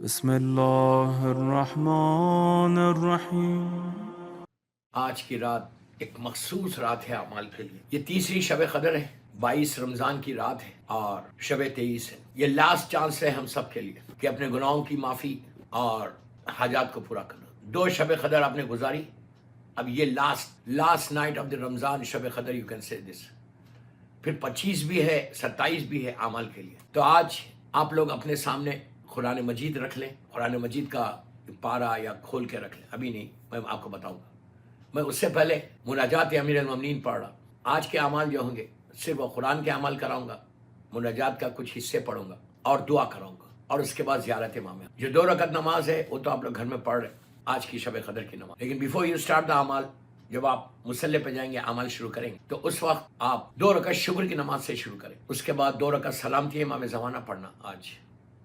بسم اللہ الرحمن الرحیم۔ آج کی رات ایک مخصوص رات ہے اعمال کے لیے۔ یہ تیسری شب قدر ہے، 22 رمضان کی رات ہے اور شب 23 ہے۔ یہ لاسٹ چانس ہے ہم سب کے لیے کہ اپنے گناہوں کی معافی اور حاجات کو پورا کرنا۔ 2 شب قدر آپ نے گزاری، اب یہ لاسٹ نائٹ آف دی رمضان شب قدر، یو کین سے دس۔ پھر 25 بھی ہے، 27 بھی ہے اعمال کے لیے۔ تو آج آپ لوگ اپنے سامنے قرآن مجید رکھ لیں، قرآن مجید کا پارہ یا کھول کے رکھ لیں، ابھی نہیں، میں آپ کو بتاؤں گا۔ میں اس سے پہلے مناجات امیر المومنین پڑھ رہا۔ آج کے اعمال جو ہوں گے صرف وہ قرآن کے عمل کراؤں گا، مناجات کا کچھ حصے پڑھوں گا اور دعا کراؤں گا، اور اس کے بعد زیارت امام۔ جو 2 رکعت نماز ہے وہ تو آپ لوگ گھر میں پڑھ رہے ہیں، آج کی شب قدر کی نماز۔ لیکن بیفور یو اسٹارٹ دا اعمال، جب آپ مصلی پہ جائیں گے، اعمال شروع کریں گے، تو اس وقت آپ 2 رکعت شکر کی نماز سے شروع کریں، اس کے بعد 2 رکعت سلامتی امام زمانہ پڑھنا، آج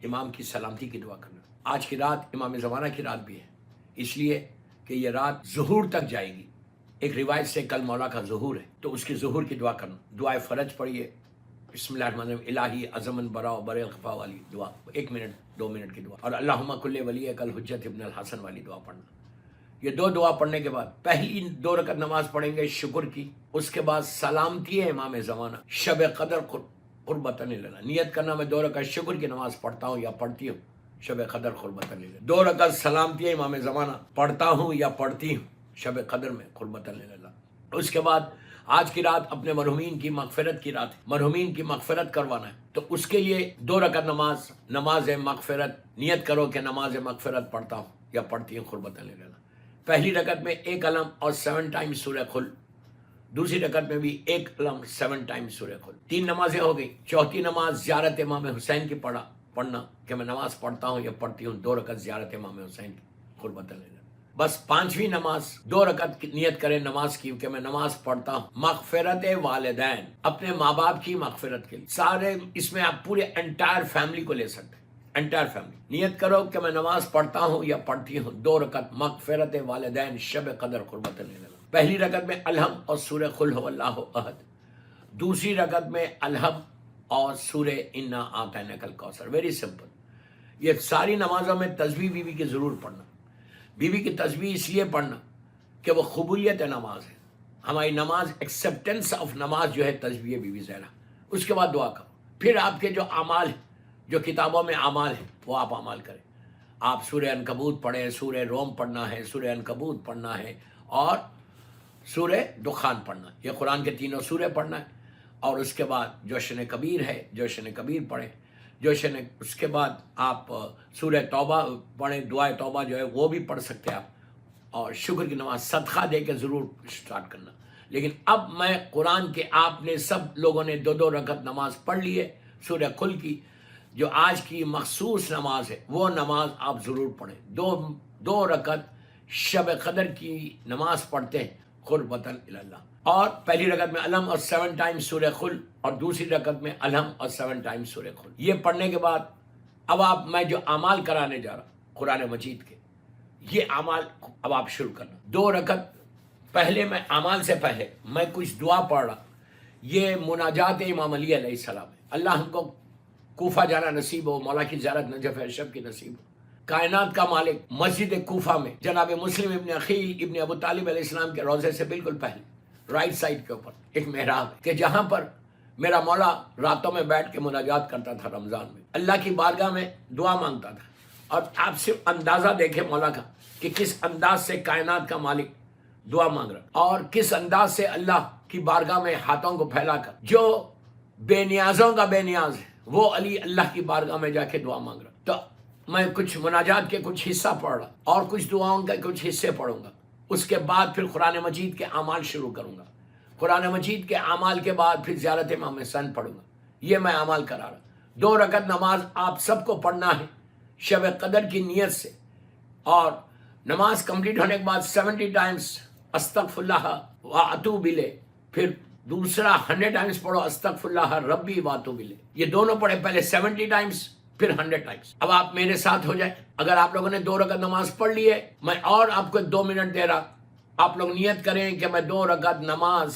امام کی سلامتی کی دعا کرنا۔ آج کی رات امام زمانہ کی رات بھی ہے، اس لیے کہ یہ رات ظہور تک جائے گی۔ ایک روایت سے کل مولا کا ظہور ہے، تو اس کی ظہور کی دعا کرنا۔ دعائے فرج پڑھیے، بسم اللہ الرحمن الرحیم، الہی عظمن برا و برے الخفا والی دعا، 1 منٹ 2 منٹ کی دعا، اور اللہم کل ولی کل حجت ابن الحسن والی دعا پڑھنا۔ یہ 2 دعا پڑھنے کے بعد پہلی 2 رکعت نماز پڑھیں گے شکر کی، اس کے بعد سلامتی ہے امام زمانہ، شب قدر قربتاً اللہ، نیت کرنا میں 2 رکعت شکر کی نماز پڑھتا ہوں یا پڑھتی ہوں، شب قدر قربتاً اللہ۔ 2 رکعت سلامتی ہے امام زمانہ پڑھتا ہوں یا پڑھتی ہوں شب قدر میں قربتاً اللہ۔ اس کے بعد آج کی رات اپنے مرحومین کی مغفرت کی رات ہے، مرحومین کی مغفرت کروانا ہے، تو اس کے لیے 2 رکعت نماز مغفرت، نیت کرو کہ نماز مغفرت پڑھتا ہوں یا پڑھتی ہوں قربتاً اللہ۔ پہلی رکعت میں 1 علم اور 7 ٹائم سورہ قل، دوسری رکعت میں بھی 1 علم 7 ٹائم سورہ قل۔ 3 نمازیں ہو گئی۔ چوتھی نماز زیارت امام حسین کی پڑھنا کہ میں نماز پڑھتا ہوں یا پڑھتی ہوں 2 رکعت زیارت امام حسین کی قربتاً اللہ۔ بس 5ویں نماز 2 رکعت کی نیت کریں نماز کی کہ میں نماز پڑھتا ہوں مغفرت والدین، اپنے ماں باپ کی مغفرت کے لیے۔ سارے اس میں آپ پورے انٹائر فیملی کو لے سکتے ہیں، انٹائر فیملی۔ نیت کرو کہ میں نماز پڑھتا ہوں یا پڑھتی ہوں 2 رکعت مغفرت والدین شب قدر قربت اللہ۔ پہلی رکعت میں الحم اور سورہ قل هو اللہ احد، دوسری رکعت میں الحم اور سورہ انا اعطیناک الکوثر۔ Very simple. یہ ساری نمازوں میں تسبیح بیوی کی ضرور پڑھنا۔ بیوی کی تسبیح اس لیے پڑھنا کہ وہ قبولیت نماز ہے، ہماری نماز، ایکسیپٹنس آف نماز جو ہے تسبیح بیوی زہرا۔ اس کے بعد دعا کرو، پھر آپ کے جو اعمال ہیں، جو کتابوں میں اعمال ہیں، وہ آپ اعمال کریں۔ آپ سورہ عنکبوت پڑھیں، سورہ روم پڑھنا ہے، سورہ عنکبوت پڑھنا ہے، اور سورہ دخان پڑھنا، یہ قرآن کے 3 سورے پڑھنا ہے۔ اور اس کے بعد جوشن کبیر ہے، جوشن کبیر پڑھیں، اس کے بعد آپ سورہ توبہ پڑھیں، دعائے توبہ جو ہے وہ بھی پڑھ سکتے ہیں آپ، اور شکر کی نماز صدقہ دے کے ضرور سٹارٹ کرنا۔ لیکن اب میں قرآن کے، آپ نے سب لوگوں نے 2 رکعت نماز پڑھ لی ہے سورہ قل کی، جو آج کی مخصوص نماز ہے وہ نماز آپ ضرور پڑھیں۔ 2 رکعت شب قدر کی نماز پڑھتے ہیں قربتاً اللہ، اور پہلی رکعت میں الحم اور 7 ٹائم سورہ قل، اور دوسری رکعت میں الحم اور 7 ٹائم سورہ قل۔ یہ پڑھنے کے بعد اب میں جو اعمال کرانے جا رہا ہوں قرآن مجید کے، یہ اعمال اب آپ شروع کرنا۔ 2 رکعت پہلے میں اعمال سے پہلے میں کچھ دعا پڑھ رہا، یہ مناجات امام علی علیہ السلام ہے۔ اللہ ہم کو کوفہ جانا نصیب ہو، مولا کی زیارت نجف ارشد کی نصیب ہو۔ کائنات کا مالک مسجد کوفہ میں جناب مسلم ابن عقیل ابن ابو طالب علیہ السلام کے روضے سے بالکل پہلے رائٹ سائڈ کے اوپر ایک محراب ہے کہ جہاں پر میرا مولا راتوں میں بیٹھ کے مناجات کرتا تھا، رمضان میں اللہ کی بارگاہ میں دعا مانگتا تھا۔ اور آپ صرف اندازہ دیکھیں مولا کا کہ کس انداز سے کائنات کا مالک دعا مانگ رہا، اور کس انداز سے اللہ کی بارگاہ میں ہاتھوں کو پھیلا کر، جو بے نیازوں کا بے نیاز ہے وہ علی اللہ کی بارگاہ میں جا کے دعا مانگ رہا۔ تو میں کچھ مناجات کے کچھ حصہ پڑھ رہا اور کچھ دعاؤں کے کچھ حصے پڑھوں گا، اس کے بعد پھر قرآن مجید کے اعمال شروع کروں گا۔ قرآن مجید کے اعمال کے بعد پھر زیارت امام حسین پڑھوں گا۔ یہ میں اعمال کرا رہا۔ 2 رکعت نماز آپ سب کو پڑھنا ہے شب قدر کی نیت سے، اور نماز کمپلیٹ ہونے کے بعد 70 ٹائمز استغفر اللہ واتوب الیہ، پھر دوسرا 100 ٹائمز پڑھو استغفر اللہ ربی واتوب الیہ۔ یہ دونوں پڑھے، پہلے 70 ٹائمز پھر 100 ٹائمز۔ اب آپ میرے ساتھ ہو جائیں۔ اگر آپ لوگوں نے 2 رکعت نماز پڑھ لی ہے، میں اور آپ کو 2 منٹ دے رہا، آپ لوگ نیت کریں کہ میں 2 رکعت نماز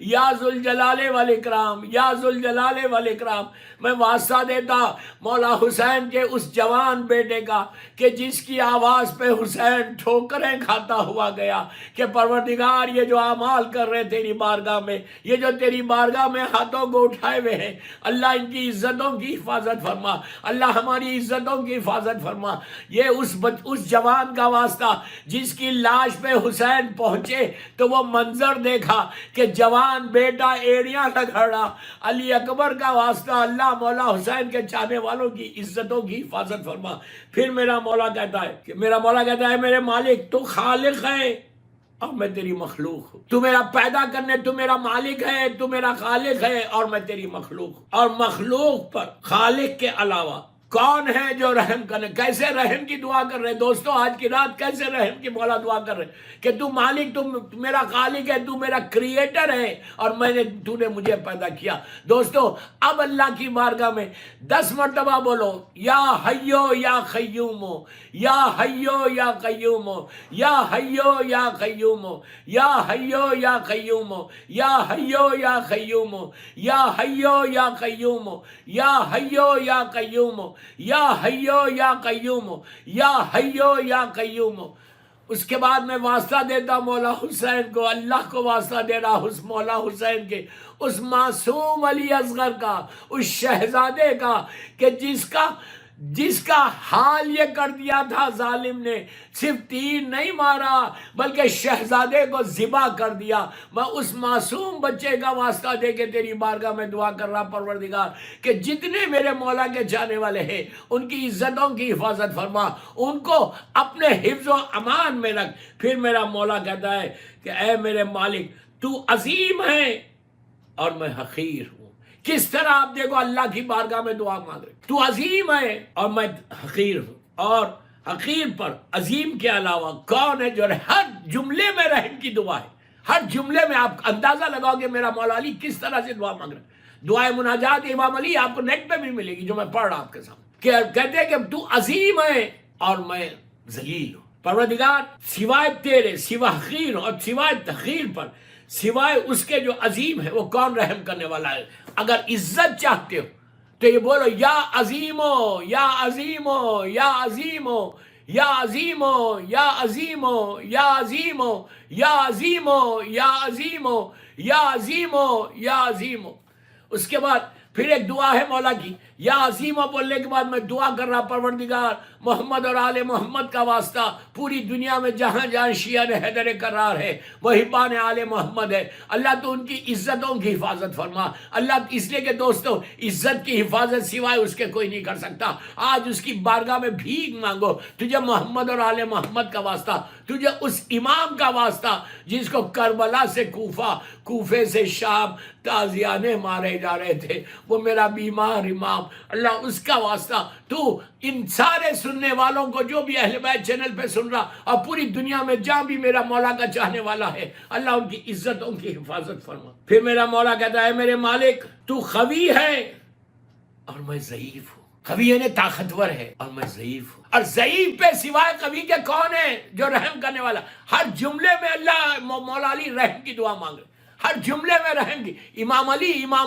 یا ذوالجلال والاکرام، یا ذوالجلال والاکرام، میں واسطہ دیتا مولا حسین کے اس جوان بیٹے کا کہ جس کی آواز پہ حسین ٹھوکریں کھاتا ہوا گیا، کہ پروردگار یہ جو اعمال کر رہے تیری بارگاہ میں، یہ جو تیری بارگاہ میں ہاتھوں کو اٹھائے ہوئے ہیں، اللہ ان کی عزتوں کی حفاظت فرما، اللہ ہماری عزتوں کی حفاظت فرما۔ یہ اس جوان کا واسطہ جس کی لاش پہ حسین پہنچے تو وہ منظر دیکھا کہ جوان بیٹا ایڑیاں رگڑا، علی اکبر کا واسطہ اللہ مولا حسین کے چاہنے والوں کی عزتوں کی حفاظت فرما۔ پھر میرا مولا کہتا ہے میرے مالک تو خالق ہے اور میں تیری مخلوق ہوں، تو میرا پیدا کرنے، تو میرا مالک ہے، تو میرا خالق ہے اور میں تیری مخلوق ہوں، اور مخلوق پر خالق کے علاوہ کون ہے جو رحم کرنے؟ کیسے رحم کی دعا کر رہے دوستو؟ آج کی رات کیسے رحم کی مولا دعا کر رہے کہ تو مالک، تو میرا خالق ہے، تو میرا کریٹر ہے اور تو نے مجھے پیدا کیا۔ دوستو اب اللہ کی بارگاہ میں 10 مرتبہ بولو، یا حیو یا قیومو، یا حیو یا قیومو، یا حیو یا قیومو، یا حیو یا قیومو، یا حیو یا قیومو، یا حیو یا قیومو، یا حیو یا قیومو، یا حیو یا قیوم، یا حیو یا قیوم۔ اس کے بعد میں واسطہ دیتا مولا حسین کو، اللہ کو واسطہ دے رہا اس مولا حسین کے، اس معصوم علی اصغر کا، اس شہزادے کا، کہ جس کا حال یہ کر دیا تھا ظالم نے، صرف تیر نہیں مارا بلکہ شہزادے کو ذبح کر دیا۔ میں اس معصوم بچے کا واسطہ دے کے تیری بارگاہ میں دعا کر رہا پروردگار کہ جتنے میرے مولا کے جانے والے ہیں ان کی عزتوں کی حفاظت فرما، ان کو اپنے حفظ و امان میں رکھ۔ پھر میرا مولا کہتا ہے کہ اے میرے مالک تو عظیم ہے اور میں حقیر ہوں۔ کس طرح آپ دیکھو اللہ کی بارگاہ میں دعا مانگ رہے، تو عظیم ہے اور میں حقیر ہوں، اور حقیر پر عظیم کے علاوہ کون ہے جو ہر جملے میں رحم کی دعا ہے، ہر جملے میں آپ اندازہ لگاؤ گے میرا مولا علی کس طرح سے دعا مانگ رہا ہے۔ دعائے مناجات امام علی آپ کو نیٹ پہ بھی ملے گی جو میں پڑھ رہا آپ کے سامنے، کہ کہتے ہیں کہ تو عظیم ہے اور میں ذلیل ہوں۔ پروردگار سوائے تیرے، سوا حقیر اور سوائے تحقیر پر، سوائے اس کے جو عظیم ہے وہ کون رحم کرنے والا ہے؟ اگر عزت چاہتے ہو تو یہ بولو، یا عظیمو، یا عظیمو، یا عظیمو، یا عظیمو، یا عظیمو، یا عظیمو، یا عظیمو، یا عظیمو، یا عظیمو، یا عظیمو۔ اس کے بعد پھر ایک دعا ہے مولا کی، یا عظیمو بولنے کے بعد میں دعا کر رہا پروردگار محمد اور آل محمد کا واسطہ، پوری دنیا میں جہاں جہاں شیعہ حیدر کرار ہے وہ حبان آل محمد ہے، اللہ تو ان کی عزتوں کی حفاظت فرما۔ اللہ اس لیے کہ دوستو عزت کی حفاظت سوائے اس کے کوئی نہیں کر سکتا۔ آج اس کی بارگاہ میں بھیک مانگو، تجھے محمد اور آل محمد کا واسطہ، تجھے اس امام کا واسطہ جس کو کربلا سے کوفہ، کوفے سے شام تازیانے مارے جا رہے تھے، وہ میرا بیمار امام، اللہ اس کا واسطہ تو ان سارے سننے والوں کو جو بھی اہل بیت چینل پہ سن رہا اور پوری دنیا میں جہاں بھی میرا مولا کا چاہنے والا ہے، اللہ ان کی عزتوں کی حفاظت فرما۔ پھر میرا مولا کہتا ہے میرے مالک تو قوی ہے اور میں ضعیف ہوں۔ قوی یعنی طاقتور ہے اور میں ضعیف ہوں، اور ضعیف پہ سوائے قوی کے کون ہے جو رحم کرنے والا؟ ہر جملے میں اللہ مولا علی رحم کی دعا مانگ رہے، ہر جملے میں رحم کی۔ امام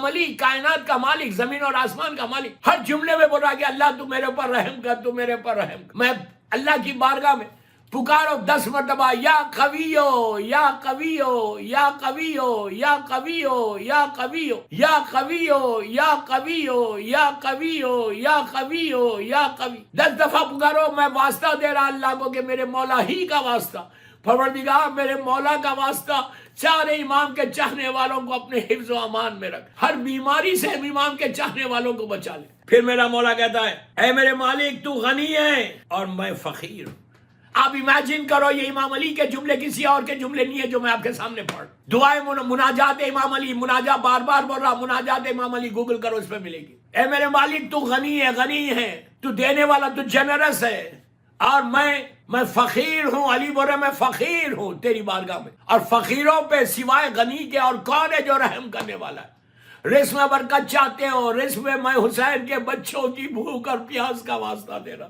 علی کائنات کا مالک، زمین اور آسمان کا مالک، ہر جملے میں بول رہا کہ اللہ تو میرے اوپر رحم کر، تو میرے اوپر رحم کر۔ میں اللہ کی بارگاہ میں پکارو 10 مرتبہ، یا قویو، یا قویو، یا قویو، یا قویو، یا قویو، یا قویو، یا قویو، یا قویو، یا قویو، یا قوی۔ 10 دفعہ پکارو، میں واسطہ دے رہا اللہ کو کہ میرے مولا ہی کا واسطہ، پروردگار میرے مولا کا واسطہ، چارے امام کے چاہنے والوں کو اپنے حفظ و امان میں رکھ، ہر بیماری سے امام کے چاہنے والوں کو بچا لے۔ پھر میرا مولا کہتا ہے اے میرے مالک تو غنی ہے اور میں فقیر ہوں۔ آپ امیجن کرو یہ امام علی کے جملے کسی اور کے جملے نہیں ہے جو میں آپ کے سامنے پڑھ۔ دعائیں مناجات امام علی، مناجات بار بار بول رہا، مناجات امام علی گوگل کرو، اس پہ ملے گی۔ اے میرے مالک تو غنی ہے، تو دینے والا، تو جنرس ہے، اور میں فقیر ہوں۔ علی بول رہے میں فقیر ہوں تیری بارگاہ میں، اور فقیروں پہ سوائے غنی کے اور کون ہے جو رحم کرنے والا ہے؟ رزق میں برکت چاہتے ہو، رزق میں حسین کے بچوں کی بھوک اور پیاس کا واسطہ دے رہا،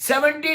70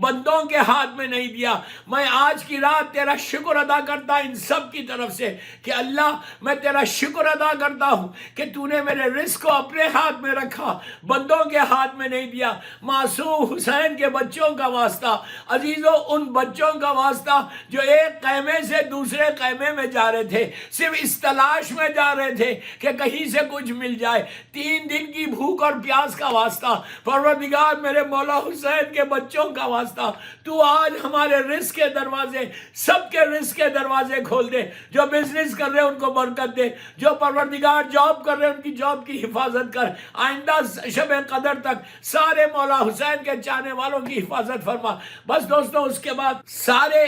بندوں کے ہاتھ میں نہیں دیا. میں آج کی رات تیرا شکر ادا کرتا ان سب کی طرف سے کہ اللہ میں تیرا شکر ادا کرتا ہوں کہ تو نے میرے رزق کو اپنے ہاتھ میں رکھا, بندوں کے ہاتھ میں نہیں دیا. معصوم حسین کے بچوں کا واسطہ, عزیزوں ان بچوں کا واسطہ جو ایک خیمے سے دوسرے خیمے میں جا رہے تھے, صرف اس تلاش میں جا رہے تھے کہ کہیں سے کچھ مل جائے, 3 دن کی بھوک اور پیاس کا واسطہ. پروردگار میرے مولا حسین کے بچوں کا واسطہ تو آج ہمارے رزق کے دروازے, سب کے رزق کے دروازے کھول دے. جو بزنس کر رہے ان کو برکت دے, جو پروردگار جاب کر رہے ان کی جاب کی حفاظت کر. آئندہ شب قدر تک سارے مولا حسین کے چاہنے والوں کی حفاظت فرما. بس دوستوں اس کے بعد سارے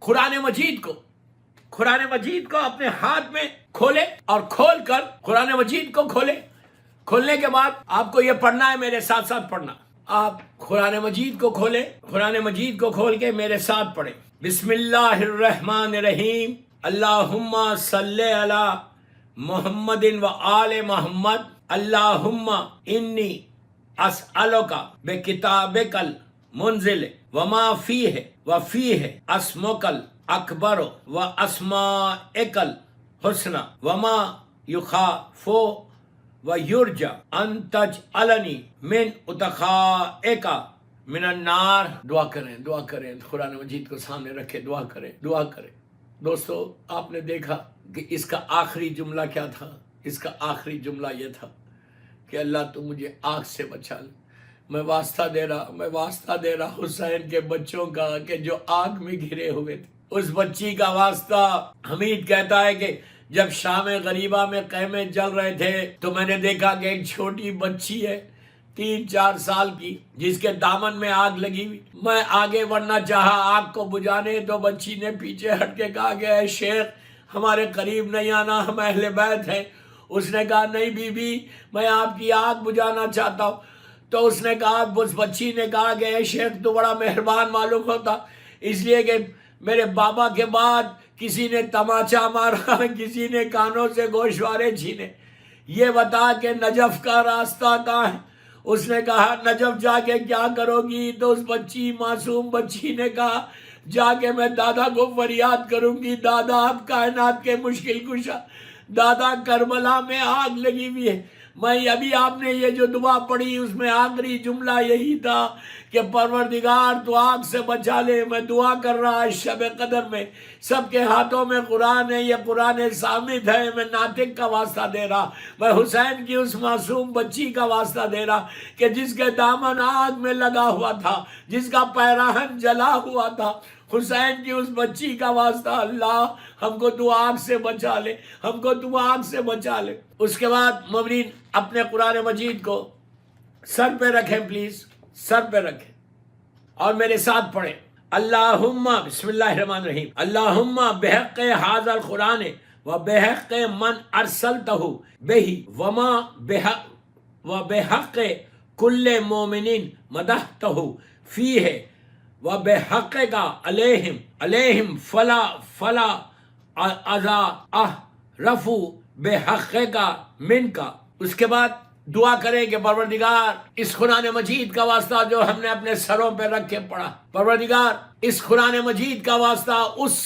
قرآن مجید کو اپنے ہاتھ میں کھولے اور کھول کر قرآن مجید کو کھولنے کے بعد آپ کو یہ پڑھنا ہے, میرے ساتھ ساتھ پڑھنا. آپ قرآن مجید کو کھولیں, قرآن مجید کو کھول کے میرے ساتھ پڑھیں. بسم اللہ الرحمن الرحیم. اللہم صلی علی محمد و آل محمد. اللہم انی اسألک بکتابک المنزل وما فیہ وفیہ اسمک الاکبر و اسمائک الحسنى وما یخاف و یرجى ان تجعلنی من اتقائک من النار. دعا کریں, قرآن مجید کو سامنے رکھے, دعا کریں. دوستو آپ نے دیکھا کہ اس کا آخری جملہ کیا تھا؟ اس کا آخری جملہ یہ تھا کہ اللہ تو مجھے آگ سے بچا لے. میں واسطہ دے رہا حسین کے بچوں کا کہ جو آگ میں گھرے ہوئے تھے. اس بچی کا واسطہ. حمید کہتا ہے کہ جب شام غریبہ میں خیمے جل رہے تھے تو میں نے دیکھا کہ ایک چھوٹی بچی ہے 3-4 سال کی, جس کے دامن میں آگ لگی ہوئی. میں آگے بڑھنا چاہا آگ کو بجھانے, تو بچی نے پیچھے ہٹ کے کہا کہ اے شیخ ہمارے قریب نہیں آنا, ہم اہل بیت ہیں. اس نے کہا نہیں بی بی میں آپ کی آگ بجھانا چاہتا ہوں. تو اس نے کہا, اس بچی نے کہا کہ اے شیخ تو بڑا مہربان معلوم ہوتا, اس لیے کہ میرے بابا کے بعد کسی نے تماچا مارا, کسی نے کانوں سے گوشوارے چھینے. یہ بتا کہ نجف کا راستہ کہاں ہے؟ اس نے کہا نجف جا کے کیا کرو گی؟ تو اس معصوم بچی نے کہا جا کے میں دادا کو فریاد کروں گی, دادا آپ کائنات کے مشکل کشا, دادا کربلا میں آگ لگی ہوئی ہے. میں ابھی آپ نے یہ جو دعا پڑھی اس میں آخری جملہ یہی تھا کہ پروردگار تو آگ سے بچا لے. میں دعا کر رہا اس شب قدر میں, سب کے ہاتھوں میں قرآن ہے, یہ قرآن صامت ہے. میں ناطق کا واسطہ دے رہا, میں حسین کی اس معصوم بچی کا واسطہ دے رہا کہ جس کے دامن آگ میں لگا ہوا تھا, جس کا پیراہن جلا ہوا تھا. حسین کی اس بچی کا واسطہ اللہ ہم کو تو آگ سے بچا لے, ہم کو تو آگ سے بچا لے. اس کے بعد مومنین اپنے قرآن مجید کو سر پہ رکھیں, پلیز سر پہ رکھیں اور میرے ساتھ پڑھیں. اللہم بسم اللہ الرحمن الرحیم. اللہم بحق ھذا القرآن و بحق من ارسلتہ بہ و بحق کل مومن مدحتہ فیہ و بحق کا علیہم فلا اذا رفو بحق کا من کا. اس کے بعد دعا کریں کہ پروردگار اس قرآن مجید کا واسطہ جو ہم نے اپنے سروں پہ رکھ کے پڑھا, پروردگار اس قرآن مجید کا واسطہ, اس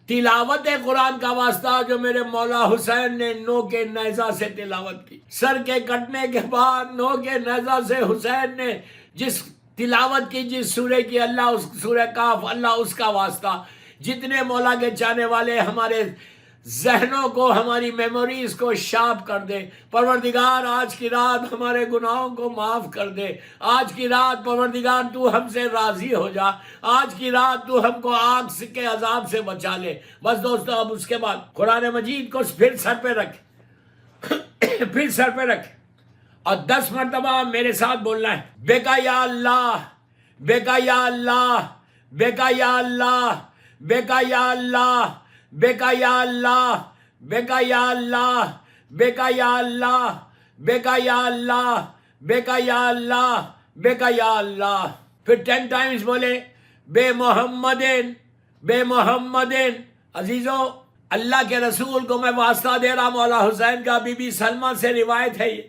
تلاوت قرآن کا واسطہ جو میرے مولا حسین نے نو کے نیزہ سے تلاوت کی. سر کے کٹنے کے بعد نو کے نیزہ سے حسین نے جس تلاوت کی, جس سورہ کی, اللہ اس سورہ کاف, اللہ اس کا واسطہ. جتنے مولا کے چاہنے والے ہمارے ذہنوں کو, ہماری میموریز کو شارپ کر دے. پروردگار آج کی رات ہمارے گناہوں کو معاف کر دے. آج کی رات پروردگار تو ہم سے راضی ہو جا. آج کی رات تو ہم کو آگ کے عذاب سے بچا لے. بس دوستو اب اس کے بعد قرآن مجید کو پھر سر پہ رکھ پھر سر پہ رکھ اور 10 مرتبہ میرے ساتھ بولنا ہے. بیکا یا اللہ, بیکا یا اللہ, بیکا یا اللہ, بیکا یا اللہ, بیکا یا اللہ, بیکا یا اللہ, بیکا یا اللہ, بیکا یا اللہ, بیکا یا اللہ, بیکا یا اللہ. پھر 10 ٹائمز بولے بے محمدin, بے محمدin. عزیزو اللہ کے رسول کو میں واسطہ دے رہا مولا حسین کا. بی بی سلمہ سے روایت ہے, یہ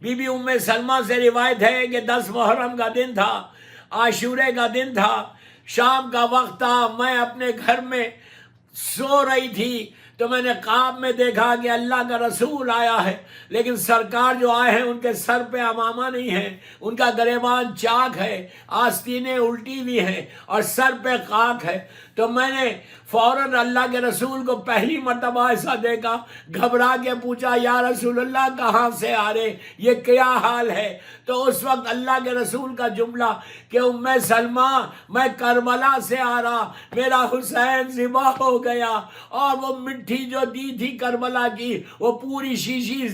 بی بی ام سلمہ سے روایت ہے کہ 10 محرم کا دن تھا. عاشورے کا دن تھا، شام کا وقت تھا، میں اپنے گھر میں سو رہی تھی تو میں نے خواب میں دیکھا کہ اللہ کا رسول آیا ہے، لیکن سرکار جو آئے ہیں ان کے سر پہ امامہ نہیں ہے، ان کا گریبان چاک ہے، آستینیں الٹی ہوئی ہیں اور سر پہ خاک ہے۔ تو میں نے فوراً اللہ کے رسول کو پہلی مرتبہ ایسا دیکھا، گھبرا کے پوچھا یا رسول اللہ کہاں سے آ رہے، یہ کیا حال ہے؟ تو اس وقت اللہ کے رسول کا جملہ کہ ام سلمہ میں کربلا سے آ رہا، میرا حسین ذبح ہو گیا، اور وہ مٹھی جو دی تھی کربلا کی وہ پوری شیشی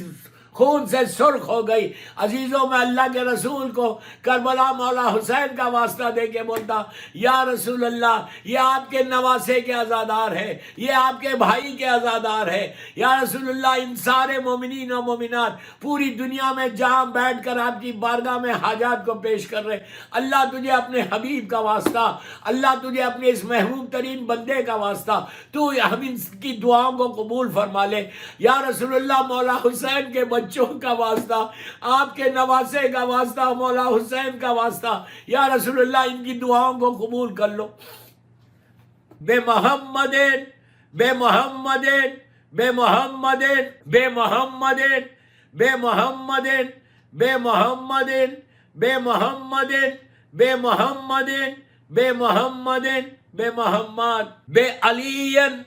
خون سے سرخ ہو گئی۔ عزیزوں، میں اللہ کے رسول کو کربلا مولا حسین کا واسطہ دے کے بولتا، یا رسول اللہ یہ آپ کے نواسے کے عزادار ہے، یہ آپ کے بھائی کے عزادار ہے، یا رسول اللہ ان سارے مومنین و مومنات پوری دنیا میں جہاں بیٹھ کر آپ کی بارگاہ میں حاجات کو پیش کر رہے، اللہ تجھے اپنے حبیب کا واسطہ، اللہ تجھے اپنے اس محبوب ترین بندے کا واسطہ تو ہم ان کی دعاؤں کو قبول فرما لے۔ یا رسول اللہ مولا حسین کے بچوں کا واسطہ، آپ کے نواسے کا واسطہ، مولا حسین کا واسطہ، یا رسول اللہ ان کی دعاؤں کو قبول کر لو۔ بے محمدین بے محمدین بے محمدین بے محمدین بے محمدین بے محمدین بے محمدین بے محمدین بے محمدین بے محمد بے علین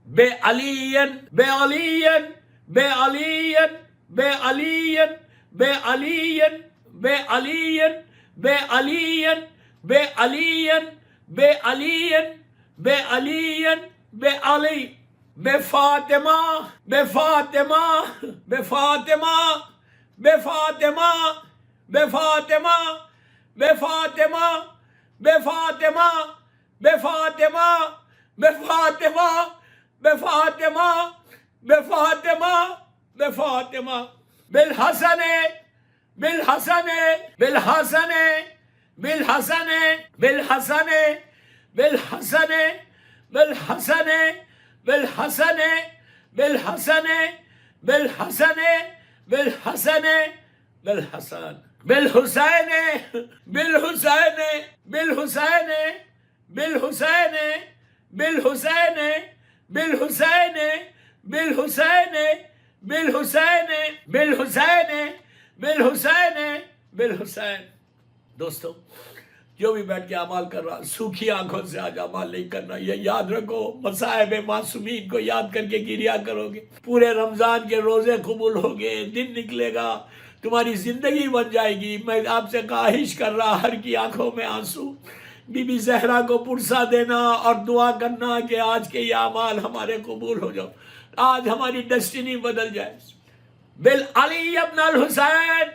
بے علین بے علین بے علین بے علین بے علین بے علین بے علین بے علین بے علین بے علین بے علی بے فاطمہ بے فاطمہ بے فاطمہ بے فاطمہ بے فاطمہ بے فاطمہ بے فاطمہ بے فاطمہ بے فاطمہ بے فاطمہ بے فاطمہ بے فاطمہ بالحسن بالحسن بالحسن بالحسن بالحسن بالحسن بالحسن بالحسن بالحسن بالحسن بالحسن بالحسن بالحسین بالحسین بالحسین بالحسین بالحسین بالحسین بالحسین بالحسین بالحسین بالحسین بالحسین۔ دوستو، جو بھی بیٹھ کے اعمال کر رہا، سوکھی آنکھوں سے آج اعمال نہیں کرنا، یہ یاد رکھو، مصائب معصومین کو یاد کر کے گریا کرو گے، پورے رمضان کے روزے قبول ہوگے، دن نکلے گا، تمہاری زندگی بن جائے گی۔ میں آپ سے خواہش کر رہا، ہر کی آنکھوں میں آنسو، بی بی زہرا کو پرسا دینا اور دعا کرنا کہ آج کے یہ اعمال ہمارے قبول ہو جاؤ، آج ہماری ڈیسٹینی بدل جائے۔ بالعلی ابن الحسین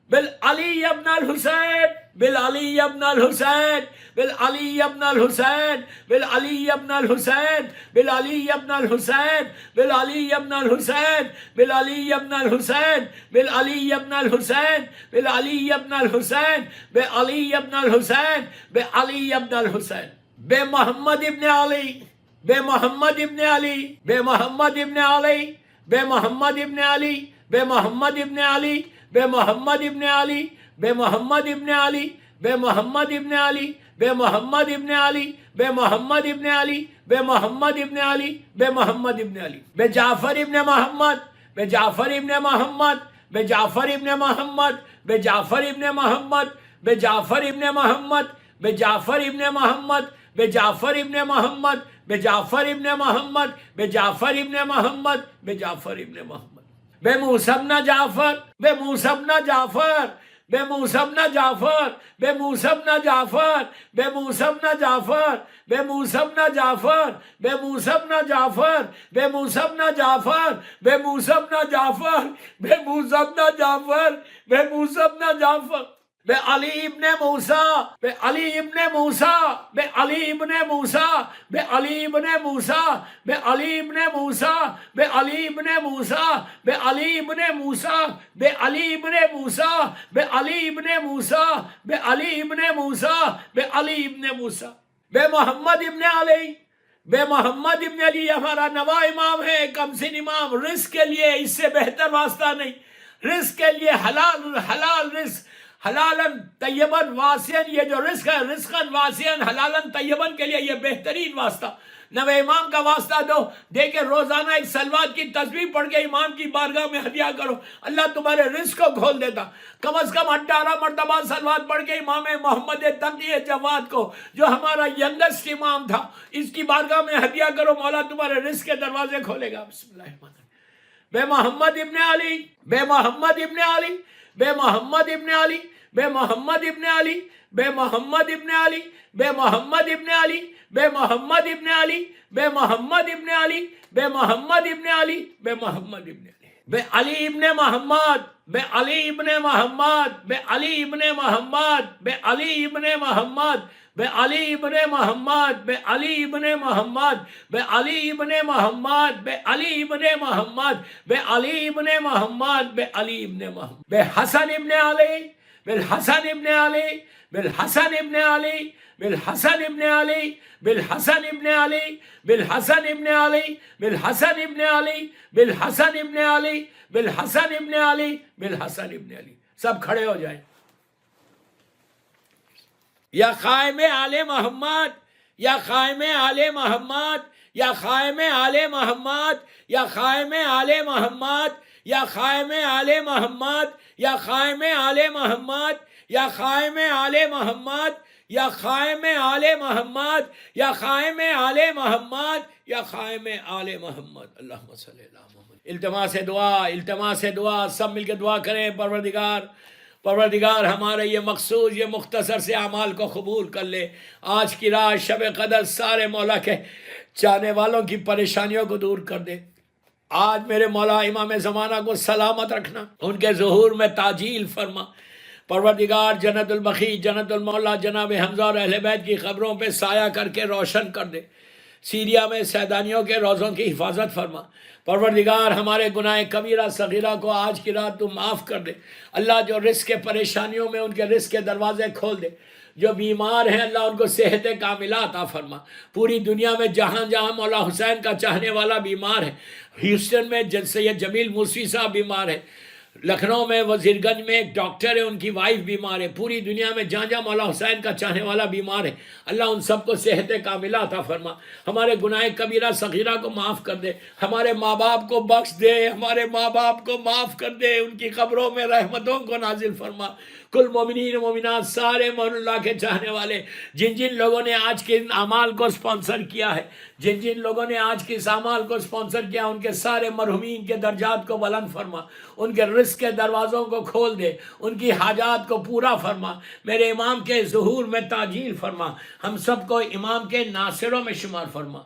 بالعلی ابن الحسین بالعلی ابن الحسین بالعلی ابن الحسین بالعلی ابن الحسین بالعلی ابن الحسین بالعلی ابن الحسین بالعلی ابن الحسین بالعلی ابن الحسین بالعلی ابن الحسین بالعلی ابن الحسین بالعلی ابن الحسین بے محمد ابن علی بے محمد ابن علی بے محمد ابن علی بے محمد ابن علی بے محمد ابن علی بے محمد ابن علی بے محمد ابن علی بے محمد ابن علی بے محمد ابن علی بے محمد ابن علی بے محمد ابن علی بے محمد ابن علی بے جعفر ابن محمد بے جعفر ابن محمد بے جعفر ابن محمد بے جعفر ابن محمد بے جعفر ابن محمد بے جعفر ابن محمد بے جعفر ابن محمد بے جعفر ابن محمد بے جعفر ابن محمد بے جعفر ابن محمد بے موسیٰ ابن جعفر بے موسیٰ ابن جعفر بے موسیٰ ابن جعفر بے موسیٰ ابن جعفر بے موسیٰ ابن جعفر بے موسیٰ ابن جعفر بے موسیٰ ابن جعفر بے موسیٰ ابن جعفر بے موسیٰ ابن جعفر بے موسیٰ ابن جعفر بے موسیٰ ابن جعفر بے علی ابن موسیٰ بے علی ابن موسیٰ بے علی ابن موسیٰ بے علی ابن موسیٰ بے علی ابن موسیٰ بے علی ابن موسیٰ بے علی ابن موسیٰ بے علی ابن موسیٰ بے علی ابن موسیٰ بے علی ابن موسیٰ بے علی ابن موسیٰ بے محمد ابن علی بے محمد ابن علی ہمارا نوا امام ہے، کم سن امام، رزق کے لیے اس سے بہتر واسطہ نہیں، رزق کے لیے حلال رزق، حلالن طیبن واسعن، یہ جو رزق ہے رزقن واسعن حلالن طیبن کے لیے یہ بہترین واسطہ، نوے امام کا واسطہ دو، دے کے روزانہ ایک صلوات کی تسبیح پڑھ کے امام کی بارگاہ میں ہدیہ کرو، اللہ تمہارے رزق کو کھول دیتا۔ کم از کم 18 مرتبہ صلوات پڑھ کے امام محمد تقی جواد کو، جو ہمارا ینگسٹ امام تھا، اس کی بارگاہ میں ہدیہ کرو، مولا تمہارے رزق کے دروازے کھولے گا۔ بسم اللہ الرحمن الرحیم۔ بے محمد ابن علی، بے محمد ابن علی، بے محمد ابن علی، بے محمد ابن علی، بے محمد ابن علی، بے محمد ابن علی، بے محمد ابن علی، بے محمد ابن علی، بے محمد ابن علی، بے محمد ابن علی، بے علی ابن محمد، بے علی ابن محمد، بے علی ابن محمد، بے علی ابن محمد، بے علی ابن محمد، بے علی ابن محمد، بے علی ابن محمد، بے علی ابن محمد، بے علی ابن محمد، بے علی ابن محمد، بے حسن ابن علی، بالحسن ابن علی، بالحسن ابن علی، بالحسن ابن علی، بالحسن ابن علی، بالحسن ابن علی، بالحسن ابن علی، بالحسن ابن علی، بالحسن ابن علی، بالحسن ابن علی۔ سب کھڑے ہو جائیں۔ یا قائم آل محمد، یا قائم آل محمد، یا قائم آل محمد، یا قائم آل محمد، یا قائم آل محمد، یا قائم آل محمد، یا قائم آل محمد، یا قائم آل محمد، یا قائم آل محمد، یا قائم آل محمد۔ اللہم صلی اللہ محمد۔ التماس دعا، التماس دعا، سب مل کے دعا کریں۔ پروردگار ہمارے یہ مخصوص یہ مختصر سے اعمال کو قبول کر لے۔ آج کی رات شب قدر سارے مولا کے چاہنے والوں کی پریشانیوں کو دور کر دے۔ آج میرے مولا امام زمانہ کو سلامت رکھنا، ان کے ظہور میں تعجیل فرما۔ پروردگار جنت البقیع، جنت المولا جناب حمزہ اور اہل بیت کی قبروں پہ سایہ کر کے روشن کر دے۔ سیریا میں سیدانیوں کے روزوں کی حفاظت فرما۔ پروردگار ہمارے گناہ کبیرہ صغیرہ کو آج کی رات تو معاف کر دے۔ اللہ جو رزق کے پریشانیوں میں ان کے رزق کے دروازے کھول دے۔ جو بیمار ہیں اللہ ان کو صحت کاملہ عطا فرما۔ پوری دنیا میں جہاں جہاں مولا حسین کا چاہنے والا بیمار ہے، ہیوسٹن میں سید جمیل موسوی صاحب بیمار ہے، لکھنؤ میں وزیر گنج میں ایک ڈاکٹر ہے، ان کی وائف بیمار ہے، پوری دنیا میں جہاں جہاں مولا حسین کا چاہنے والا بیمار ہے، اللہ ان سب کو صحت کاملہ عطا فرما۔ ہمارے گناہ کبیرہ صغیرہ کو معاف کر دے، ہمارے ماں باپ کو بخش دے، ہمارے ماں باپ کو معاف کر دے، ان کی قبروں میں رحمتوں کو نازل فرما۔ کل مومنین و مومنات، سارے مومن اللہ کے چاہنے والے، جن جن لوگوں نے آج کے اعمال کو سپانسر کیا ہے، جن جن لوگوں نے آج کے اس اعمال کو سپانسر کیا، ان کے سارے مرحومین کے درجات کو بلند فرما، ان کے رزق کے دروازوں کو کھول دے، ان کی حاجات کو پورا فرما۔ میرے امام کے ظہور میں تعجیل فرما، ہم سب کو امام کے ناصروں میں شمار فرما۔